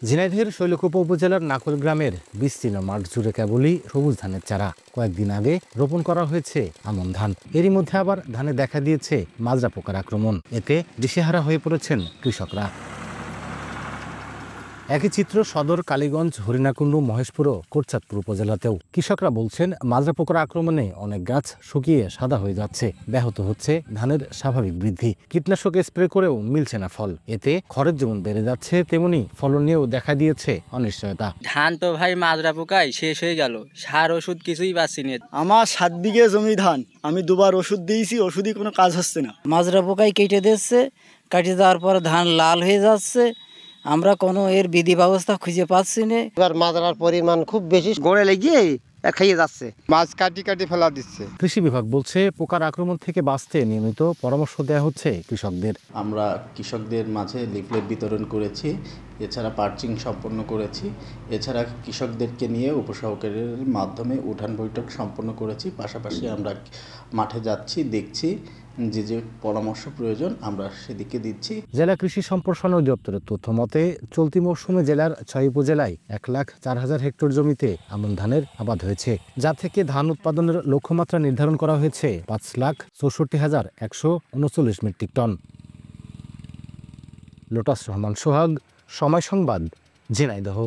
ঝিনাইদহের শৈলকুপা উপজেলার নাকল গ্রামের বিস্তীর্ণ মাঠ জুড়ে কেবলই সবুজ ধানের চারা। কয়েকদিন আগে রোপণ করা হয়েছে আমন ধান। এরই মধ্যে আবার ধানে দেখা দিয়েছে মাজরা পোকার আক্রমণ। এতে দিশেহারা হয়ে পড়েছেন কৃষকরা। একই চিত্র সদর, কালীগঞ্জ, হরিণাকুণ্ডু, মহেশপুর ও কোটচাঁদপুর উপজেলাতেও। কৃষকরা বলছেন, মাজরা পোকার আক্রমণে অনেক গাছ শুকিয়ে সাদা হয়ে যাচ্ছে, ব্যাহত হচ্ছে ধানের স্বাভাবিক বৃদ্ধি। কীটনাশক স্প্রে করেও মিলছে না ফল। এতে খরচ যেমন বেড়ে যাচ্ছে, তেমনি ফলন নিয়েও দেখা দিয়েছে অনিশ্চয়তা। ধান তো ভাই মাজরা পোকায় শেষ হয়ে গেল, সার ওষুধ কিছুই পাচ্ছি না। আমার 7 বিঘে জমি ধান, আমি দুবার ওষুধ দিয়েছি, ওষুধই কোনো কাজ হচ্ছে না। মাজরা পোকায় কেটে দিচ্ছে, কেটে দেওয়ার পর ধান লাল হয়ে যাচ্ছে। আমরা কোনো এর বিধি ব্যবস্থা খুঁজে পাচ্ছি না। এবার মাজরার পরিমাণ খুব বেশি, গড়ে লেগে খাইয়ে যাচ্ছে, মাছ কাটি ফেলা দিচ্ছে। কৃষি বিভাগ বলছে, পোকার আক্রমণ থেকে বাঁচতে নিয়মিত পরামর্শ দেওয়া হচ্ছে কৃষকদের। আমরা কৃষকদের মাঝে লিফলেট বিতরণ করেছি, এছাড়া পার্চিং সম্পন্ন করেছি, এছাড়া কৃষকদেরকে নিয়ে উপসহকারীর মাধ্যমে উঠান বৈঠক সম্পন্ন করেছি। পাশাপাশি আমরা মাঠে যাচ্ছি, দেখছি যে যে পরামর্শ প্রয়োজন আমরা সেদিকে দিচ্ছি। জেলা কৃষি সম্প্রসারণ অধিদপ্তরের তথ্য মতে, চলতি মৌসুমে জেলার 6 উপজেলায় 1,04,000 হেক্টর জমিতে আমন ধানের আবাদ হয়েছে, যা থেকে ধান উৎপাদনের লক্ষ্যমাত্রা নির্ধারণ করা হয়েছে 5,64,139 মেট্রিক টন। লোটাস রহমান সোহাগ, সময় সংবাদ, ঝিনাইদহ।